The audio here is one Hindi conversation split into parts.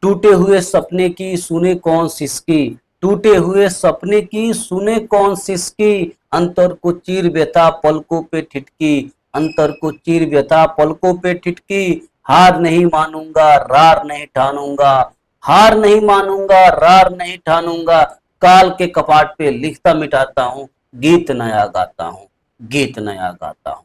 टूटे हुए सपने की सुने कौन सिसकी, टूटे हुए सपने की सुने कौन सिसकी, अंतर को चीर व्यथा पलकों पे ठिठकी, अंतर को चीर व्यथा पलकों पे ठिठकी, हार नहीं मानूंगा रार नहीं ठानूंगा, हार नहीं मानूंगा रार नहीं ठानूंगा, काल के कपाट पे लिखता मिटाता हूँ, गीत नया गाता हूँ, गीत नया गाता हूँ।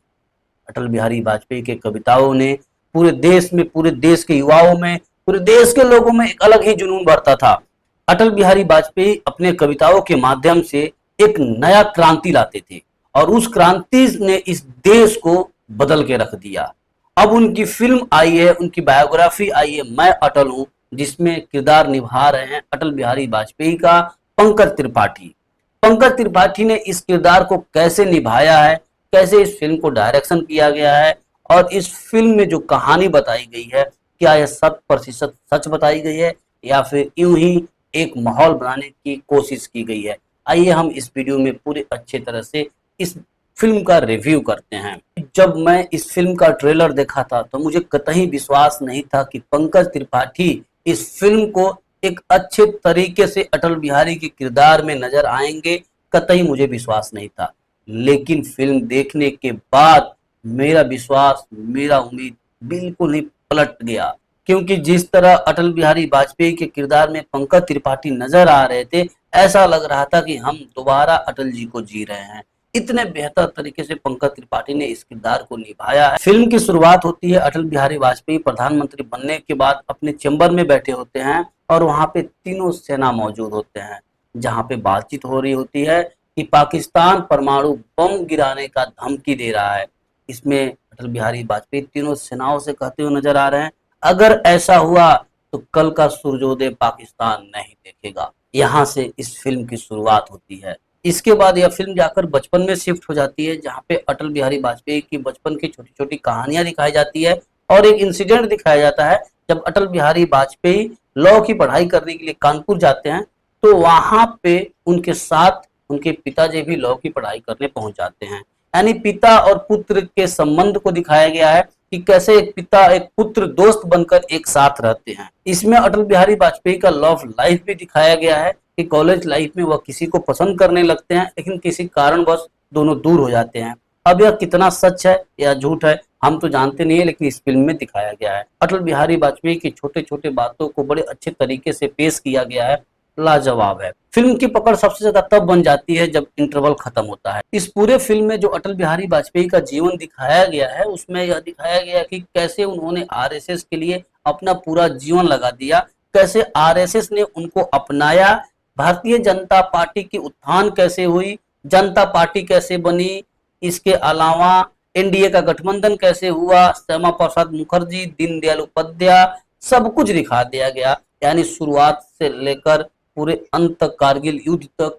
अटल बिहारी वाजपेयी के कविताओं ने पूरे देश में, पूरे देश के युवाओं में, पूरे देश के लोगों में एक अलग ही जुनून भरता था। अटल बिहारी वाजपेयी अपने कविताओं के माध्यम से एक नया क्रांति लाते थे और उस क्रांति ने इस देश को बदल के रख दिया। अब उनकी फिल्म आई है, उनकी बायोग्राफी आई है, मैं अटल हूं, जिसमें किरदार निभा रहे हैं अटल बिहारी वाजपेयी का पंकज त्रिपाठी। पंकज त्रिपाठी ने इस किरदार को कैसे निभाया है, कैसे इस फिल्म को डायरेक्शन किया गया है और इस फिल्म में जो कहानी बताई गई है, क्या यह 100% सच बताई गई है या फिर यूं ही एक माहौल बनाने की कोशिश की गई है। आइए हम इस वीडियो में पूरे अच्छे तरह से इस फिल्म का रिव्यू करते हैं। जब मैं इस फिल्म का ट्रेलर देखा था तो मुझे कतई विश्वास नहीं था कि पंकज त्रिपाठी इस फिल्म को एक अच्छे तरीके से अटल बिहारी के किरदार में नजर आएंगे, कतई मुझे विश्वास नहीं था। लेकिन फिल्म देखने के बाद मेरा विश्वास, मेरा उम्मीद बिल्कुल ही पलट गया, क्योंकि जिस तरह अटल बिहारी वाजपेयी के किरदार में पंकज त्रिपाठी नजर आ रहे थे, ऐसा लग रहा था कि हम दोबारा अटल जी को जी रहे हैं। इतने बेहतर तरीके से पंकज त्रिपाठी ने इस किरदार को निभाया है। फिल्म की शुरुआत होती है अटल बिहारी वाजपेयी प्रधानमंत्री बनने के बाद अपने चेंबर में बैठे होते हैं और वहां पे तीनों सेना मौजूद होते हैं, जहां पे बातचीत हो रही होती है कि पाकिस्तान परमाणु बम गिराने का धमकी दे रहा है। इसमें अटल बिहारी वाजपेयी तीनों सेनाओं से कहते हुए नजर आ रहे हैं, अगर ऐसा हुआ तो कल का सूर्योदय पाकिस्तान नहीं देखेगा। यहाँ से इस फिल्म की शुरुआत होती है। इसके बाद यह फिल्म जाकर बचपन में शिफ्ट हो जाती है, जहाँ पे अटल बिहारी वाजपेयी की बचपन की छोटी छोटी कहानियां दिखाई जाती है और एक इंसिडेंट दिखाया जाता है जब अटल बिहारी वाजपेयी लॉ की पढ़ाई करने के लिए कानपुर जाते हैं, तो वहां पे उनके साथ उनके पिताजी भी लॉ की पढ़ाई करने पहुंच जाते हैं। यानी पिता और पुत्र के संबंध को दिखाया गया है कि कैसे एक पिता एक पुत्र दोस्त बनकर एक साथ रहते हैं। इसमें अटल बिहारी वाजपेयी का लव लाइफ भी दिखाया गया है कि कॉलेज लाइफ में वह किसी को पसंद करने लगते हैं, लेकिन किसी कारणवश दोनों दूर हो जाते हैं। अब यह कितना सच है या झूठ है हम तो जानते नहीं है, लेकिन इस फिल्म में दिखाया गया है। अटल बिहारी वाजपेयी की छोटे छोटे बातों को बड़े अच्छे तरीके से पेश किया गया है, लाजवाब है। फिल्म की पकड़ सबसे ज्यादा तब बन जाती है जब इंटरवल खत्म होता है। इस पूरे फिल्म में जो अटल बिहारी वाजपेयी का जीवन दिखाया गया है, उसमें यह दिखाया गया कि कैसे उन्होंने आरएसएस के लिए अपना पूरा जीवन लगा दिया, कैसे आरएसएस ने उनको अपनाया, भारतीय जनता पार्टी की उत्थान कैसे हुई, जनता पार्टी कैसे बनी, इसके अलावा एनडीए का गठबंधन कैसे हुआ, श्यामा प्रसाद मुखर्जी, दीनदयाल उपाध्याय, सब कुछ दिखा दिया गया। यानी शुरुआत से लेकर पूरे अंत तक, कारगिल युद्ध तक,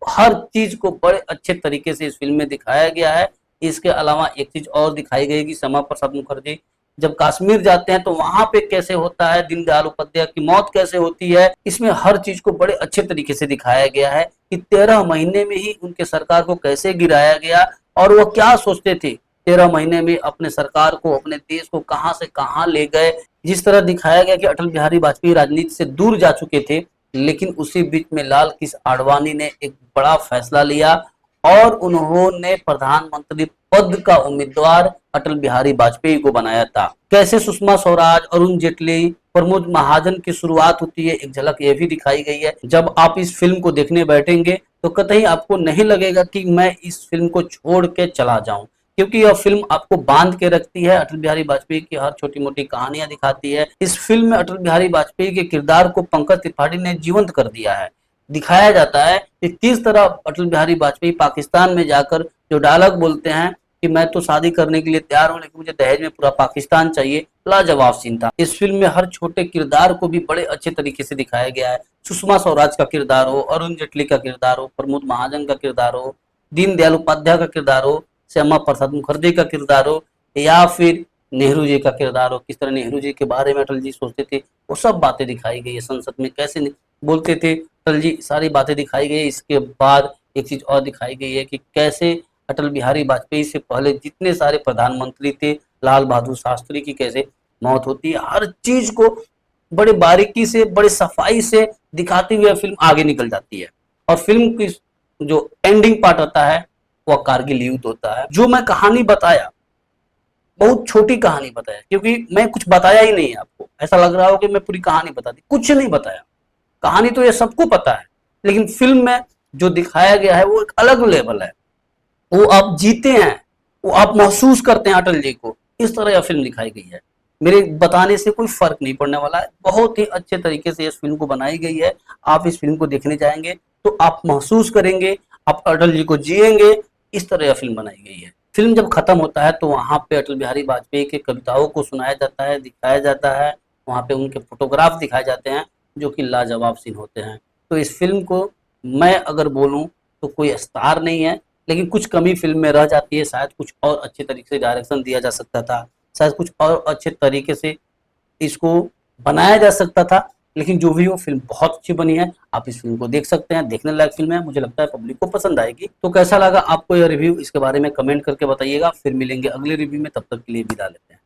हर चीज को बड़े अच्छे तरीके से इस फिल्म में दिखाया गया है। इसके अलावा एक चीज और दिखाई गई कि श्यामा प्रसाद मुखर्जी जब कश्मीर जाते हैं तो वहां पे कैसे होता है, दीनदयाल उपाध्याय की मौत कैसे होती है, इसमें हर चीज को बड़े अच्छे तरीके से दिखाया गया है कि 13 महीने में ही उनके सरकार को कैसे गिराया गया और वो क्या सोचते थे, 13 महीने में अपने सरकार को, अपने देश को कहां से कहां ले गए। जिस तरह दिखाया गया कि अटल बिहारी वाजपेयी राजनीति से दूर जा चुके थे, लेकिन उसी बीच में लाल कृष्ण आडवाणी ने एक बड़ा फैसला लिया और उन्होंने प्रधानमंत्री पद का उम्मीदवार अटल बिहारी वाजपेयी को बनाया था। कैसे सुषमा स्वराज, अरुण जेटली, प्रमोद महाजन की शुरुआत होती है, एक झलक ये भी दिखाई गई है। जब आप इस फिल्म को देखने बैठेंगे तो कतई आपको नहीं लगेगा कि मैं इस फिल्म को छोड़ के चला जाऊं, क्योंकि यह फिल्म आपको बांध के रखती है। अटल बिहारी वाजपेयी की हर छोटी मोटी कहानियां दिखाती है। इस फिल्म में अटल बिहारी वाजपेयी के किरदार को पंकज त्रिपाठी ने जीवंत कर दिया है। दिखाया जाता है कि किस तरह अटल बिहारी वाजपेयी पाकिस्तान में जाकर जो डायलॉग बोलते हैं कि मैं तो शादी करने के लिए तैयार हूं, लेकिन मुझे दहेज में पूरा पाकिस्तान चाहिए, लाजवाब सीन था। इस फिल्म में हर छोटे किरदार को भी बड़े अच्छे तरीके से दिखाया गया है। सुषमा स्वराज का किरदार हो, अरुण जेटली का किरदार हो, प्रमोद महाजन का किरदार हो, दीनदयाल उपाध्याय का किरदार हो, श्यामा प्रसाद मुखर्जी का किरदार हो, या फिर नेहरू जी का किरदार हो, किस तरह नेहरू जी के बारे में अटल जी सोचते थे, वो सब बातें दिखाई गई है। संसद में कैसे बोलते थे अटल जी, सारी बातें दिखाई गई है। इसके बाद एक चीज और दिखाई गई है कि कैसे अटल बिहारी वाजपेयी से पहले जितने सारे प्रधानमंत्री थे, लाल बहादुर शास्त्री की कैसे मौत होती है, हर चीज को बड़े बारीकी से, बड़े सफाई से दिखाती हुई फिल्म आगे निकल जाती है। और फिल्म की जो एंडिंग पार्ट होता है वह कारगिल युद्ध होता है। जो मैं कहानी बताया, बहुत छोटी कहानी बताया, क्योंकि मैं कुछ बताया ही नहीं है आपको, ऐसा लग रहा हो कि मैं पूरी कहानी बता दी, कुछ नहीं बताया। कहानी तो ये सबको पता है, लेकिन फिल्म में जो दिखाया गया है वो एक अलग लेवल है। वो आप जीते हैं, वो आप महसूस करते हैं अटल जी को, इस तरह यह फिल्म दिखाई गई है। मेरे बताने से कोई फर्क नहीं पड़ने वाला है, बहुत ही अच्छे तरीके से इस फिल्म को बनाई गई है। आप इस फिल्म को देखने जाएंगे तो आप महसूस करेंगे, आप अटल जी को जिएंगे, इस तरह यह फिल्म बनाई गई है। फिल्म जब खत्म होता है तो वहां पे अटल बिहारी वाजपेयी के कविताओं को सुनाया जाता है, दिखाया जाता है, वहां पे उनके फोटोग्राफ दिखाए जाते हैं, जो कि लाजवाब सीन होते हैं। तो इस फिल्म को मैं अगर बोलूं तो कोई स्टार नहीं है, लेकिन कुछ कमी फिल्म में रह जाती है, शायद कुछ और अच्छे तरीके से डायरेक्शन दिया जा सकता था, शायद कुछ और अच्छे तरीके से इसको बनाया जा सकता था। लेकिन जो भी हो, फिल्म बहुत अच्छी बनी है, आप इस फिल्म को देख सकते हैं, देखने लायक फिल्म है, मुझे लगता है पब्लिक को पसंद आएगी। तो कैसा लगा आपको यह रिव्यू, इसके बारे में कमेंट करके बताइएगा। फिर मिलेंगे अगले रिव्यू में, तब तक के लिए विदा लेते हैं।